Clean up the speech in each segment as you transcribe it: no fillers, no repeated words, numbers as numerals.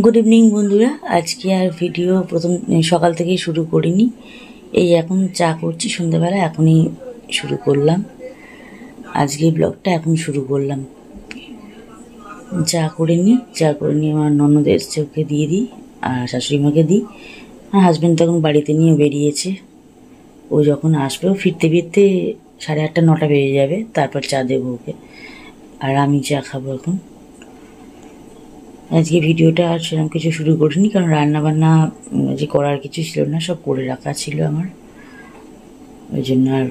Good evening বন্ধুরা। আজকে আর video প্রথম সকাল থেকেই শুরু করিনি, এই এখন চা করছি সন্ধ্যেবেলা, এখনই শুরু করলাম। আজকে ব্লগটা এখন শুরু করলাম। চা করে নিই, আমার ননদের চোখে দিয়ে দিই আর শাশুড়ি মাকে দিই। আর হাজব্যান্ড তখন বাড়িতে নিয়ে বেরিয়েছে, ও যখন আসবে ও ফিরতে 8:30 9টা বেজে যাবে, তারপর চা দেবো ওকে। আর আমি চা খাবো এখন। আজকে ভিডিওটা আর সেরকম কিছু শুরু করিনি, কারণ রান্নাবান্না যে করার কিছু ছিল না, সব করে রাখা ছিল আমার, ওই জন্য আর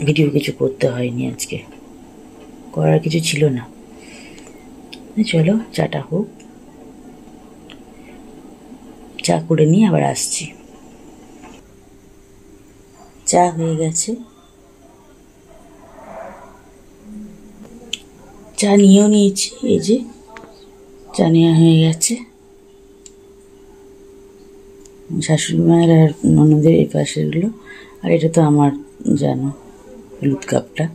ভিডিও কিছু করতে হয়নি। আজকে করার কিছু ছিল না। চলো চাটা হোক, চা করে নিয়ে আবার আসছি। চা হয়ে গেছে, চা নিয়েও নিয়েছি, এই যে চা নেওয়া হয়ে গেছে। শাশুড়ি মায়ের আর ননদের এই পাশেগুলো, আর এটা তো আমার, জানো, হলুদ কাপটা।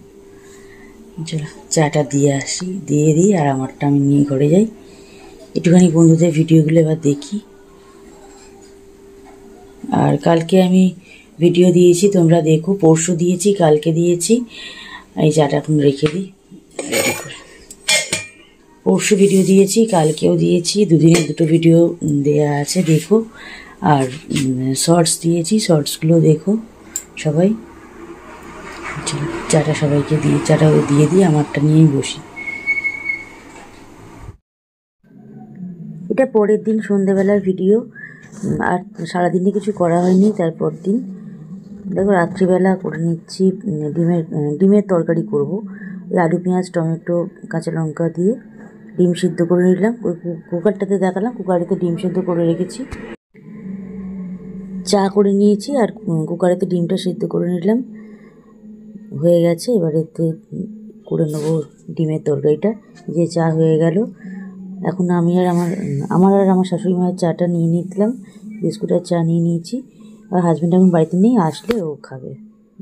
চলো চাটা দিয়ে আসি, দিয়ে দিই, আর আমারটা আমি নিয়ে ঘরে যাই। একটুখানি বন্ধুদের ভিডিওগুলো এবার দেখি। আর কালকে আমি ভিডিও দিয়েছি, তোমরা দেখো। পরশু দিয়েছি, কালকে দিয়েছি। এই চাটা এখন রেখে দিই রেডি করে। পরশু ভিডিও দিয়েছি, কালকেও দিয়েছি, দুদিনের দুটো ভিডিও দেয়া আছে, দেখো। আর শর্টস দিয়েছি, শর্টসগুলো দেখো সবাই। চাটা সবাইকে দিয়ে, চাটা দিয়ে দিই, আমারটা নিয়েই বসি। এটা পরের দিন সন্ধেবেলার ভিডিও, আর সারাদিনে কিছু করা হয়নি। তারপর দিন দেখো রাত্রিবেলা করে নিচ্ছি ডিমের তরকারি করব। এই আলু পেঁয়াজ টমেটো কাঁচা লঙ্কা দিয়ে ডিম সিদ্ধ করে নিলাম। ওই কুকারটাতে দেখালাম, কুকারেতে ডিম সিদ্ধ করে রেখেছি। চা করে নিয়েছি আর কুকারেতে ডিমটা সিদ্ধ করে নিলাম, হয়ে গেছে। এবার এতে করে নেবো ডিমের তরকারিটা। যে চা হয়ে গেল, এখন আমি আর আমার শাশুড়ি মায়ের চাটা নিয়ে নিলাম, বিস্কুট আর চা নিয়ে নিয়েছি। আর হাজব্যান্ড এখন বাড়িতে নেই, আসলে ও খাবে,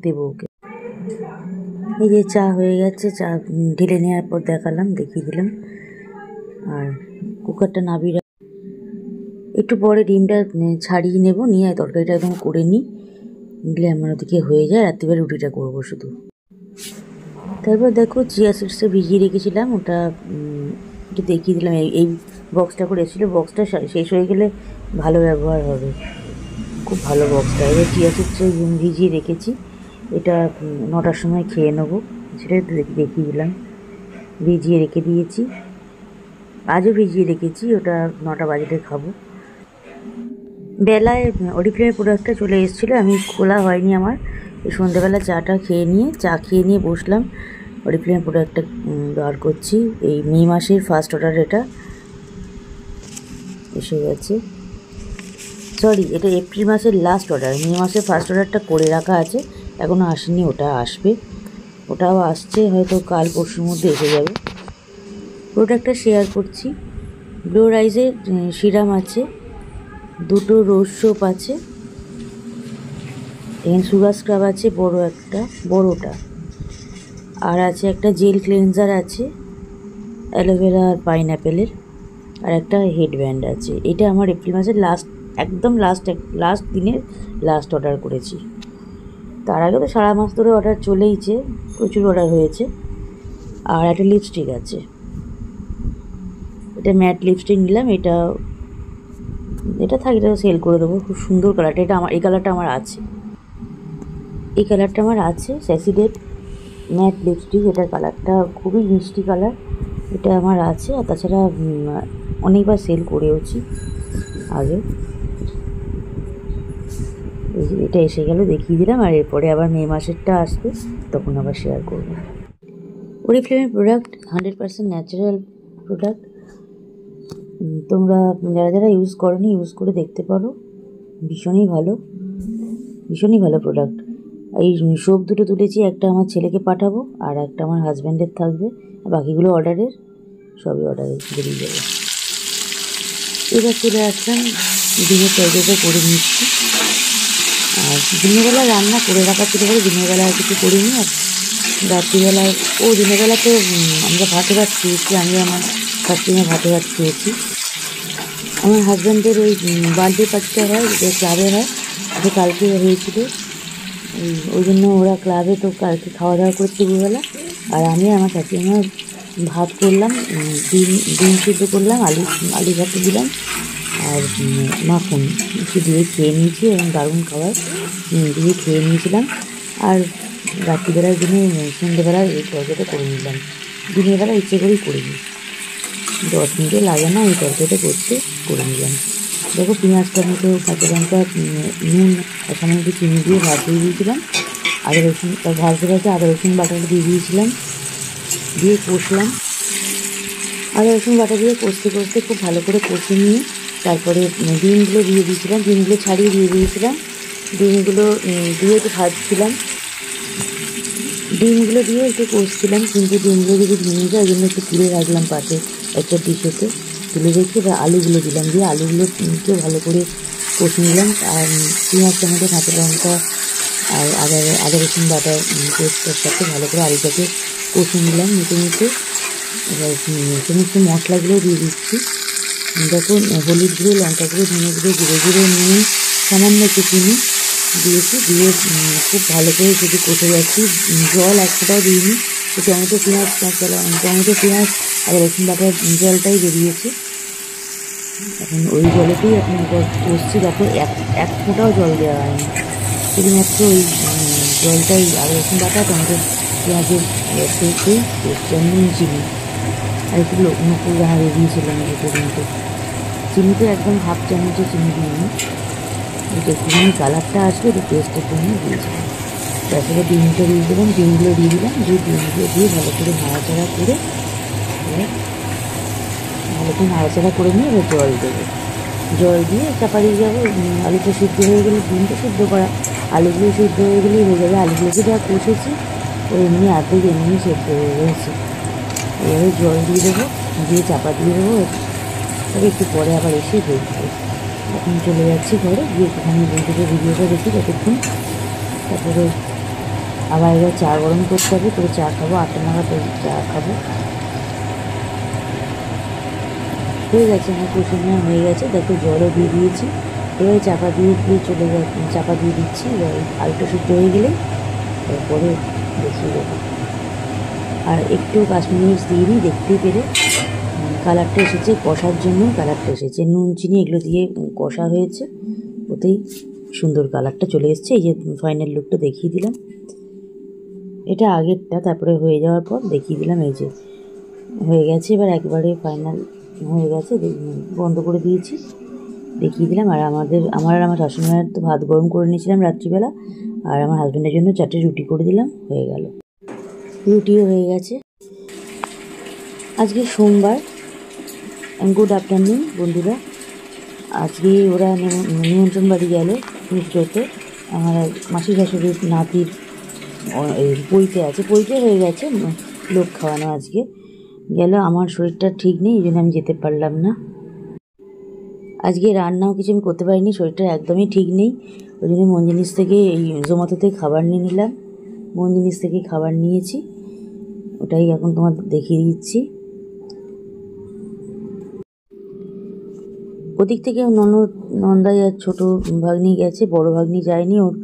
দেবো ওকে। এই যে চা হয়ে গেছে, চা ঢেলে নেওয়ার পর দেখালাম, দেখিয়ে দিলাম। আর কুকারটা নাবিয়ে একটু পরে ডিমটা ছাড়িয়ে নেব, নিয়ে তরকারিটা একদম করে নিই, নিলে আমার ওদিকে হয়ে যায়। রাত্রিবেলা রুটিটা করবো শুধু। তারপর দেখো চিয়া সিডসটা ভিজিয়ে রেখেছিলাম, ওটা একটু দেখিয়ে দিলাম। এই বক্সটা করে এসেছিলো, বক্সটা শেষ হয়ে গেলে ভালো ব্যবহার হবে, খুব ভালো বক্সটা। এবার চিয়া সিডসটা ভিজিয়ে রেখেছি, এটা 9টার সময় খেয়ে নেবো, সেটা দেখিয়ে দিলাম। ভিজিয়ে রেখে দিয়েছি, আজও ভিজিয়ে রেখেছি, ওটা 9টা বাজলে খাবো। বেলায় অরিফ্লেমের প্রোডাক্টটা চলে এসেছিলো, আমি খোলা হয়নি আমার। এই সন্ধ্যাবেলা চা খেয়ে নিয়ে বসলাম, অরিফ্লেমের প্রোডাক্টটা বার করছি। এই মে মাসের ফার্স্ট অর্ডার, এটা এসে গেছে। সরি, এটা এপ্রিল মাসের লাস্ট অর্ডার, মে মাসের ফার্স্ট অর্ডারটা করে রাখা আছে, এখনও আসেনি, ওটা আসবে। ওটাও আসছে হয়তো কাল পরশুর মধ্যে এসে যাবে। প্রোডাক্টটা শেয়ার করছি। গ্লো রাইজের সিরাম আছে, 2টো রোজ সোপ আছে, এখানে সুগার স্ক্রাব আছে বড়োটা, আর আছে একটা জেল ক্লেনজার আছে অ্যালোভেরা আর পাইনঅ্যাপেলের, আর একটা হেডব্যান্ড আছে। এটা আমার এপ্রিল মাসের একদম লাস্ট দিনের লাস্ট অর্ডার করেছি। তার আগে তো সারা মাস ধরে অর্ডার চলেইছে, প্রচুর অর্ডার হয়েছে। আর একটা লিপস্টিক আছে, এটা ম্যাট লিপস্টিক নিলাম, এটা থাকলে সেল করে দেবো। খুব সুন্দর কালারটা, এই কালারটা আমার আছে, স্যাসিডেট ম্যাট লিপস্টিক। এটার কালারটা খুবই মিষ্টি কালার, এটা আমার আছে। আর তাছাড়া অনেকবার সেল করেওছি আগে। এটা এসে গেল, দেখিয়ে দিলাম। আর এরপরে আবার মে মাসেরটা আসবে, তখন আবার শেয়ার করবো। অরিফ্লেমের প্রোডাক্ট 100% ন্যাচারাল প্রোডাক্ট। তোমরা যারা ইউজ করনি, ইউজ করে দেখতে পারো, ভীষণই ভালো প্রোডাক্ট। এই সোপ দুটো তুলেছি, একটা আমার ছেলেকে পাঠাবো আর একটা আমার হাজব্যান্ডের থাকবে, আর বাকিগুলো অর্ডারের, সবই অর্ডারে বেরিয়ে যাবে। এবার চলে আসলাম, ডিমের তরকারিটা করে নিচ্ছি। আর দিনের বেলা রান্না করে রাখা ছিল বলে দিনের বেলা আর কিছু করিনি। আর রাত্রিবেলায় দিনের বেলা তো আমরা ভাতে ভাত খেয়েছি, আমি আমার শাশুড়ি ভাতে ভাত খেয়েছি। আমার হাজব্যান্ডের ওই বার্থডে পার্টিটা হয়, যে ক্লাবে হয়, তো কালকে হয়েছিল। ওই জন্য ওরা ক্লাবে তো কালকে খাওয়া দাওয়া করছে দুপুরবেলা। আর আমি আমার শাশুড়িমা ভাত করলাম, ডিম ডিম সিদ্ধ করলাম, আলু আলু ভাতে দিলাম, আর মাখন কিছু দিয়ে খেয়ে নিয়েছি এবং দারুণ খাবার দিয়ে খেয়ে নিয়েছিলাম। আর রাত্রিবেলার জন্য সন্ধ্যেবেলায় এই তরকারিটা করে নিলাম। দিনের বেলা ইচ্ছে করেই করে নিই, 10 মিনিটও লাগে না এই তরকারিটা করতে, করে নিলাম। দেখো পেঁয়াজ টমেটো কাঁচা লঙ্কা নুন আর সামান্য একটু চিনি দিয়ে ভাত দিয়ে দিয়েছিলাম। আদা রসুন ভাজতে ভাজতে আদা রসুন বাটাটা দিয়ে দিয়েছিলাম, দিয়ে কষলাম। আদা রসুন বাটা দিয়ে কষতে কষতে খুব ভালো করে কষে নিয়ে তারপরে ডিমগুলো দিয়ে দিয়েছিলাম, ডিমগুলো ছাড়িয়ে দিয়ে দিয়েছিলাম। ডিমগুলো দিয়ে একটু ভাজছিলাম, ডিমগুলো দিয়ে একটু কষছিলাম, কিন্তু ডিমগুলো যদি ভেঙে যায় ওই জন্য একটু তুলে রাখলাম পাশে একটা ডিশেতে, তুলে রেখে এবার আলুগুলো দিলাম, দিয়ে আলুগুলোকে ভালো করে কষে নিলাম। আর পেঁয়াজ টমেটো কাঁচা লঙ্কা আর আদা রসুন বাটা পেস্টের সাথে ভালো করে আলুটাকে কষে নিলাম নিতে। এবার সমস্ত মশলাগুলো দিয়ে দিচ্ছি। দেখুন হলুদ গুঁড়ো, লঙ্কা গুঁড়ো, ধনে গুঁড়ো, জিরে গুঁড়ো, নুন, সামান্য একটু চিনি দিয়েছি, দিয়ে খুব ভালো করে শুধু কষে যাচ্ছি। জল এক ফোঁটাও দিইনি, টমেটো পেঁয়াজ আদা রসুন বাটার জলটাই বেরিয়েছে। এখন ওই জলেতেই এখন কষছি। দেখো এক ফোঁটাও জল দেওয়া হয়নি, শুধুমাত্র ওই জলটাই আদা রসুন বাটা টমেটো পেঁয়াজের পেস্টেই কষছি। নুন চিনি আর একটু নকুল দানা দিয়ে দিয়েছিলাম পর্যন্ত। চিনিতে একদম হাফ চামচে চিনি দিইনি, এটা একটুখানি কালারটা আসবে একটু টেস্টের জন্য দিয়েছিলাম। তারপরে ডিমটা দিয়ে দিলাম, ডিমগুলো দিয়ে দিলাম, ডিমগুলো দিয়ে ভালো করে নাড়াচাড়া করে নিয়ে এবার জল দেবো। জল দিয়ে চাপা দিয়ে যাবো। আলুটা সিদ্ধ হয়ে গেলে, ডিমটা সিদ্ধ করা, আলুগুলো সিদ্ধ হয়ে গেলেই হয়ে যাবে। আলুগুলোকে যা কষেছি ও এমনি এমনি সেদ্ধ হয়ে গেছে। এবারে জল দিয়ে দেবো, দিয়ে চাপা দিয়ে দেবো, তবে একটু পরে আবার এসে দেখবো। এখন চলে যাচ্ছি ঘরে, গিয়ে একটুখানি বন্ধুকে ভিডিওটা দেখি ততক্ষণ। তারপরে আবার এবার চা গরম করতে হবে, তবে চা খাবো 8টা নাগাদ, চা খাবো। হয়ে গেছে, আমার কষে নেওয়া হয়ে গেছে। দেখো জলও দিয়ে দিয়েছি, এবারে চাপা দিয়ে চাপা দিয়ে দিচ্ছি। এবার আলুটা সিদ্ধ হয়ে গেলে তারপরে দেখিয়ে দেবো। আর একটু কাশ্মীরি মির্চ দিইনি, দেখতেই পেরে কালারটা এসেছে, কষার জন্য কালারটা এসেছে, নুন চিনি এগুলো দিয়ে কষা হয়েছে, ওতেই সুন্দর কালারটা চলে এসছে। এই যে ফাইনাল লুকটা দেখিয়ে দিলাম, এটা আগেরটা, তারপরে হয়ে যাওয়ার পর দেখিয়ে দিলাম। এই যে হয়ে গেছে, এবার একবারে ফাইনাল হয়ে গেছে, বন্ধ করে দিয়েছি, দেখিয়ে দিলাম। আর আমার শাশুড়িমায়ের তো ভাত গরম করে নিয়েছিলাম রাত্রিবেলা, আর আমার হাজব্যান্ডের জন্য 4টে রুটি করে দিলাম, হয়ে গেল, রুটিও হয়ে গেছে। আজকে সোমবার। গুড আফটারনুন বন্ধুরা। আজকে ওরা নিমন্ত্রণ বাড়ি গেল মিত্রতে, আমার মাসি শাশুড়ির নাতির পৈতে আছে, পৈতে হয়ে গেছে, লোক খাওয়ানো আজকে গেল। আমার শরীরটা ঠিক নেই, এই জন্য আমি যেতে পারলাম না। আজকে রান্নাও কিছু আমি করতে পারিনি, শরীরটা একদমই ঠিক নেই। ওই জন্য মন জিনিস থেকে এই জোম্যাটোতে খাবার নিয়ে নিলাম, মন জিনিস থেকে খাবার নিয়েছি, ওটাই এখন তোমাদের দেখিয়ে দিচ্ছি। ওদিক থেকে নন্দাই আর ছোটো ভাগ্নি গেছে, বড় ভাগ্নি যায়নি, ওর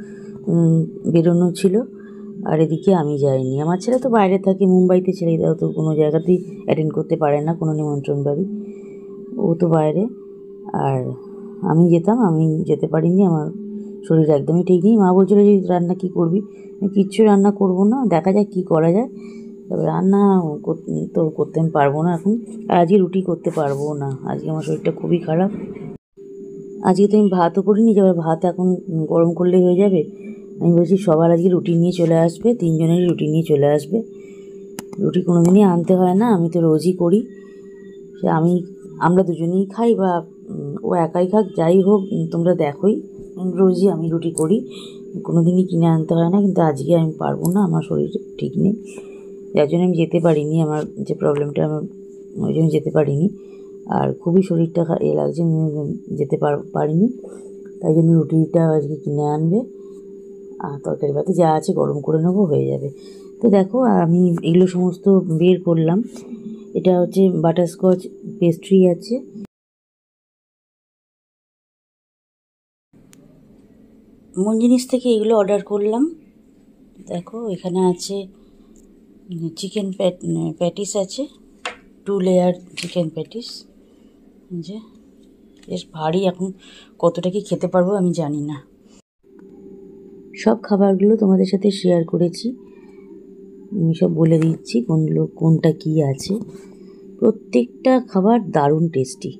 বেরোনো ছিল। আর এদিকে আমি যাইনি। আমার ছেলে তো বাইরে থাকে, মুম্বাইতে, ছেলেরাও তো কোনো জায়গাতেই অ্যাটেন্ড করতে পারে না কোনো নিমন্ত্রণ বাড়ি, ও তো বাইরে। আর আমি যেতে পারিনি, আমার শরীর একদমই ঠিক নেই। মা বলছিল যে রান্না কী করবি, কিচ্ছু রান্না করব না, দেখা যাক কী করা যায়। তবে রান্না তো করতে আমি পারবো না এখন, আর আজকে রুটি করতে পারবো না, আজকে আমার শরীরটা খুবই খারাপ। আজকে তো আমি ভাতও করিনি, যে আবার ভাত এখন গরম করলেই হয়ে যাবে। আমি বলছি সবার আজকে রুটি নিয়ে চলে আসবে, 3 জনেরই রুটি নিয়ে চলে আসবে। রুটি কোনো দিনই আনতে হয় না, আমি তো রোজই করি। সে আমরা দুজনেই খাই বা ও একাই খাক, যাই হোক তোমরা দেখোই, রোজই আমি রুটি করি, কোনো দিনই কিনে আনতে হয় না। কিন্তু আজকে আমি পারবো না, আমার শরীর ঠিক নেই, যার জন্য আমি যেতে পারিনি। আমার যে প্রবলেমটা, আমার ওই জন্য যেতে পারিনি। আর খুবই শরীরটা লাগছে, যেতে পারিনি। তাই জন্য রুটিটা আজকে কিনে আনবে, আর তরকারি পাতি যা আছে গরম করে নেবো, হয়ে যাবে। তো দেখো আমি এগুলো সমস্ত বের করলাম। এটা হচ্ছে বাটারস্কচ পেস্ট্রি আছে, মঞ্জিনিস থেকে এগুলো অর্ডার করলাম। দেখো এখানে আছে চিকেন প্যাটিস আছে, 2 লেয়ার চিকেন প্যাটিস। যে বেশ ভারী, এখন কতটা কি খেতে পারবো আমি জানি না। সব খাবারগুলো তোমাদের সাথে শেয়ার করেছি, আমি সব বলে দিচ্ছি কোনটা কি আছে। প্রত্যেকটা খাবার দারুণ টেস্টি।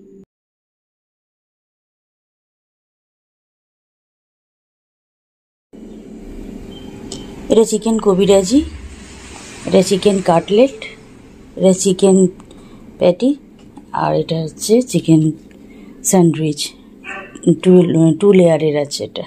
এটা চিকেন কবিরাজি, এটা চিকেন কাটলেট, এটা চিকেন প্যাটি, আর এটা হচ্ছে চিকেন স্যান্ডউইচ। 2 লেয়ারের আছে এটা।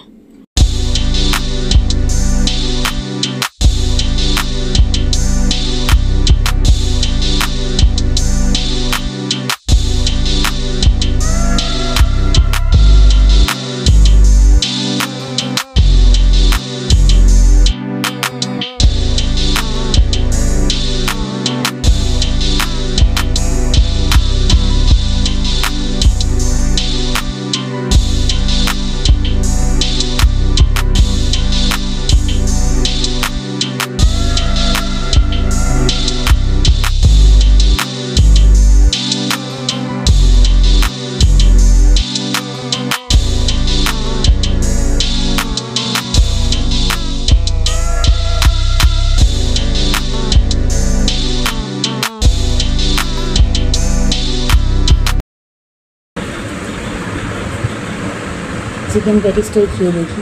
চিকেন প্যাটিসটাই খেয়ে দেখি।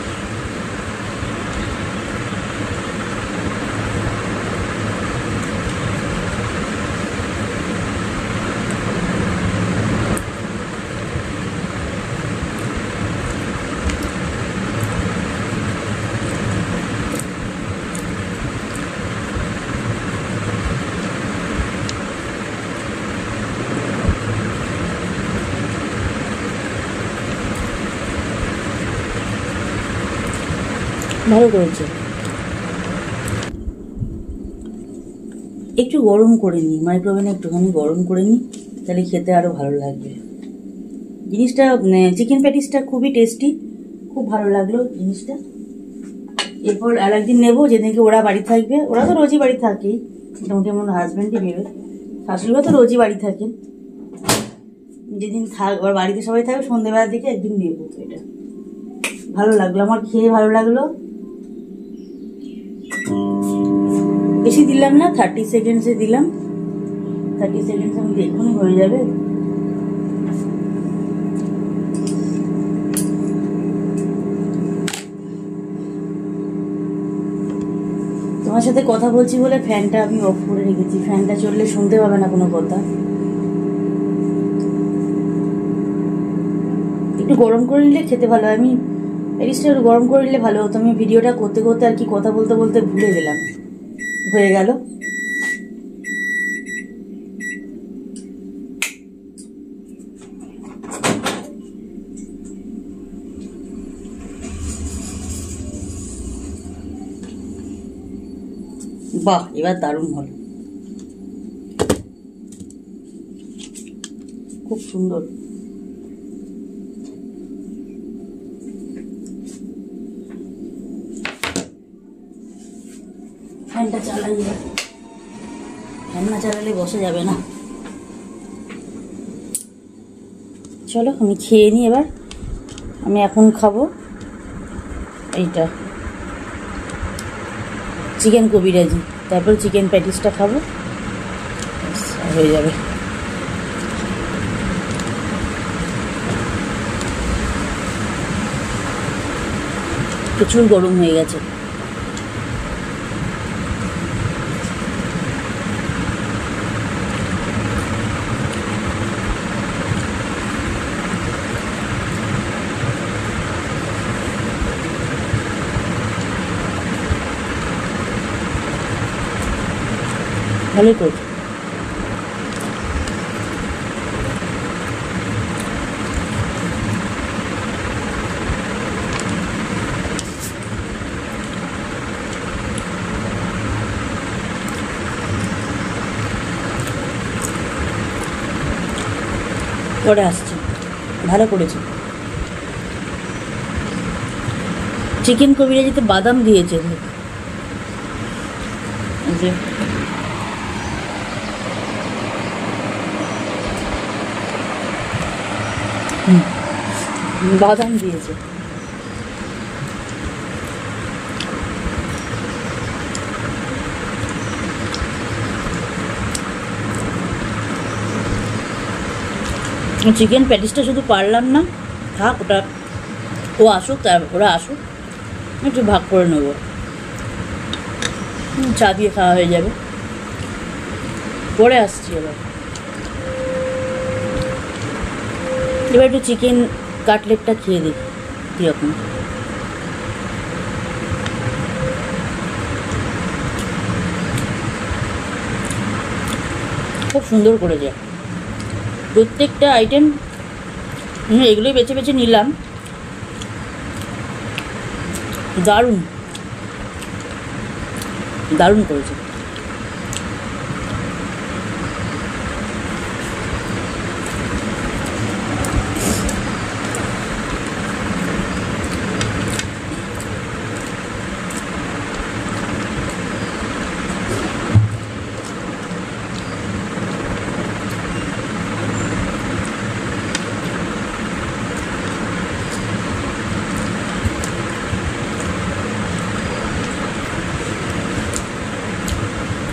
ভালো করেছে। একটু গরম করে নিই, মাইক্রোওভেনে একটুখানি গরম করে নিই, তাহলে খেতে আরও ভালো লাগবে। জিনিসটা চিকেন প্যাটিসটা খুবই টেস্টি, খুব ভালো লাগলো জিনিসটা। এরপর আর একদিন নেবো, যেদিনকে ওরা বাড়ি থাকবে। ওরা তো রোজই বাড়ি থাকেই, মোটামুটি আমার হাজব্যান্ডই বেরোয়, শাশুড়িও তো রোজই বাড়ি থাকেন। যেদিন ওর বাড়িতে সবাই থাকবে সন্ধ্যেবেলার দিকে একদিন নেবো। এটা ভালো লাগলো আমার, খেয়ে ভালো লাগলো। বেশি দিলাম না, 30 সেকেন্ডসে দিলাম। 30 সেকেন্ডস আমি এক্ষুনি হয়ে যাবে। তোমার সাথে কথা বলছি বলে ফ্যানটা আমি অফ করে রেখেছি, ফ্যানটা চললে শুনতে পাবে না কোনো কথা। একটু গরম করে নিলে খেতে ভালো হয়। আমি প্যাটিসটা একটু গরম করে নিলে ভালো হতো। আমি ভিডিওটা করতে করতে আর কি কথা বলতে বলতে ভুলে গেলাম, হয়ে গেল। বাহ, এবার দারুণ হলো, খুব সুন্দর। ফ্যানটা চালাই, ফ্যান না চালালে বসে যাবে না। চলো আমি খেয়ে নিই এবার। আমি এখন খাবো এইটা চিকেন কবিরাজি, তারপর চিকেন প্যাটিসটা খাবো, হয়ে যাবে। প্রচুর গরম হয়ে গেছে। ভালোই করছে। পরে আসছি, ভালো করেছি। চিকেন কবিরাজিতে বাদাম দিয়েছে। বাদাম দিয়েছে। চিকেন প্যাটিসটা শুধু পারলাম না, থাক ওটা, ও আসুক, ওরা আসুক, একটু ভাগ করে নেবো, চা দিয়ে খাওয়া হয়ে যাবে। পরে আসছি এবার একটু চিকেন কাটলেটটা খেয়ে দিই কীরকম। খুব সুন্দর করেছে প্রত্যেকটা আইটেম। এগুলোই বেছে বেছে নিলাম। দারুণ দারুণ করেছে।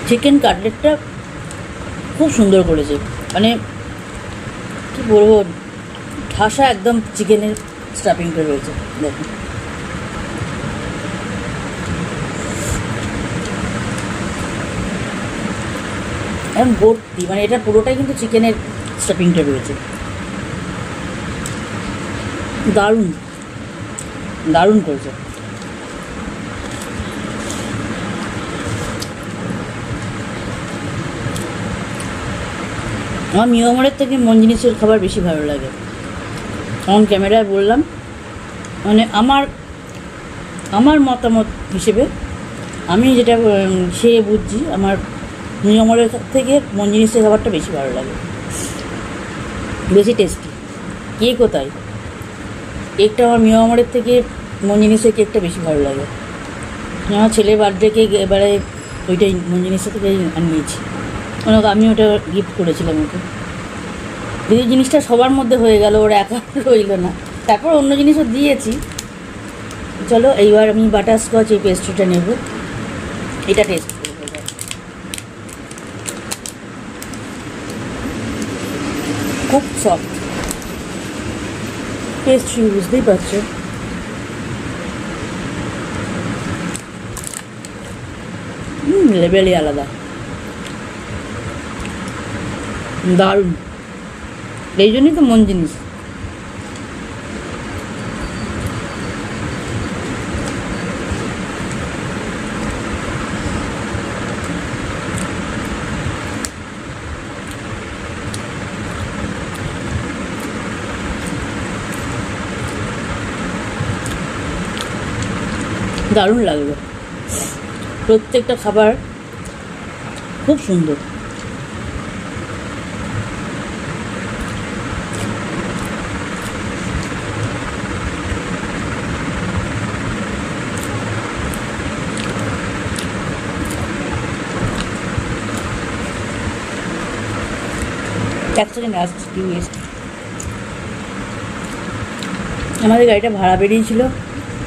চিকেন কাটলেটটা খুব সুন্দর করেছে, মানে কী বলবো, ঠাসা একদম চিকেনের স্টাফিংটা রয়েছে। দেখুন এখন ভর্তি, মানে এটা পুরোটাই কিন্তু চিকেনের স্টাফিংটা রয়েছে। দারুণ দারুণ করেছে। আমার মিয়ামরের থেকে মন জিনিসের খাবার বেশি ভালো লাগে। অন ক্যামেরায় বললাম, মানে আমার মতামত হিসেবে আমি যেটা সে বুঝছি, আমার মিয়ামরের থেকে মন জিনিসের খাবারটা বেশি ভালো লাগে, বেশি টেস্টি। কেকও তাই, কেকটা আমার মিয়ামরের থেকে মন জিনিসের কেকটা বেশি ভালো লাগে। আমার ছেলের বার্থডে কেক এবারে ওইটাই মন জিনিসের থেকে আনিয়েছি, আমি ওটা গিফট করেছিলাম ওকে। যদি জিনিসটা সবার মধ্যে হয়ে গেল, ওরা একা রইল না, তারপর অন্য জিনিসও দিয়েছি। চলো এইবার আমি বাটারস্কচ এই পেস্ট্রিটা নেব, এটা টেস্ট করবো। খুব সফট পেস্ট্রি, বুঝতেই পারছো। লেভেলই আলাদা, দারুণ। এই জন্যই তো মন জিনিস। দারুণ লাগবে, প্রত্যেকটা খাবার খুব সুন্দর। এক সেকেন্ড আসছি, আমাদের গাড়িটা ভাড়া বেরিয়েছিল,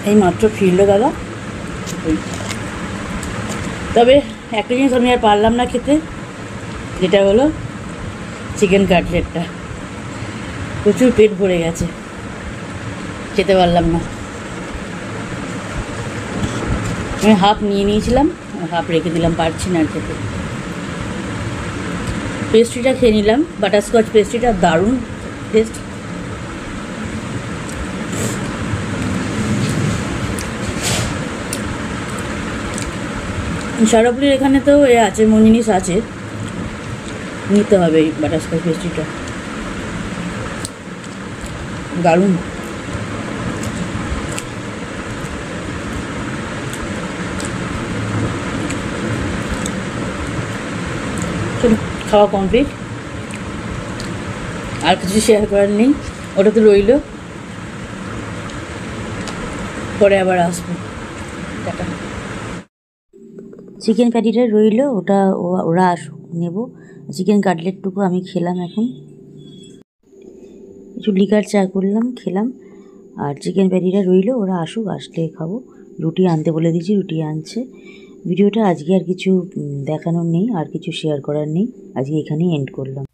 এই মাত্র ফিরলো দাদা। তবে একটা জিনিস আমি আর পারলাম না খেতে, যেটা হলো চিকেন কাটলেটটা। প্রচুর পেট ভরে গেছে, খেতে পারলাম না। আমি হাফ নিয়ে নিয়েছিলাম, হাফ রেখে দিলাম, পারছি না আর খেতে। পেস্ট্রিটা খেয়ে নিলাম, বাটারস্কচ পেস্ট্রিটা দারুণ টেস্ট। সারাপুলির এখানে তো এ আছে, মন জিনিস আছে, নিতে হবে এই বাটারস্কচ পেস্ট্রিটা, দারুণ। চলো খাওয়া কমপ্লিট, আর কিছু শেয়ার করার নেই, ওটা তো রইল। পরে আবার আসবো। টাটা। চিকেন প্যাটিটা রইলো, ওটা ওরা আসুক নেব। চিকেন কাটলেটটুকু আমি খেলাম, এখন একটু লিকার চা করলাম, খেলাম। আর চিকেন প্যাটিটা রইলো, ওরা আসুক, আসলে খাবো। রুটি আনতে বলে দিয়েছি, রুটি আনছে। ভিডিওটা আজকে আর কিছু দেখানোর নেই, আর কিছু শেয়ার করার নেই, আজকে এখানেই এন্ড করলাম।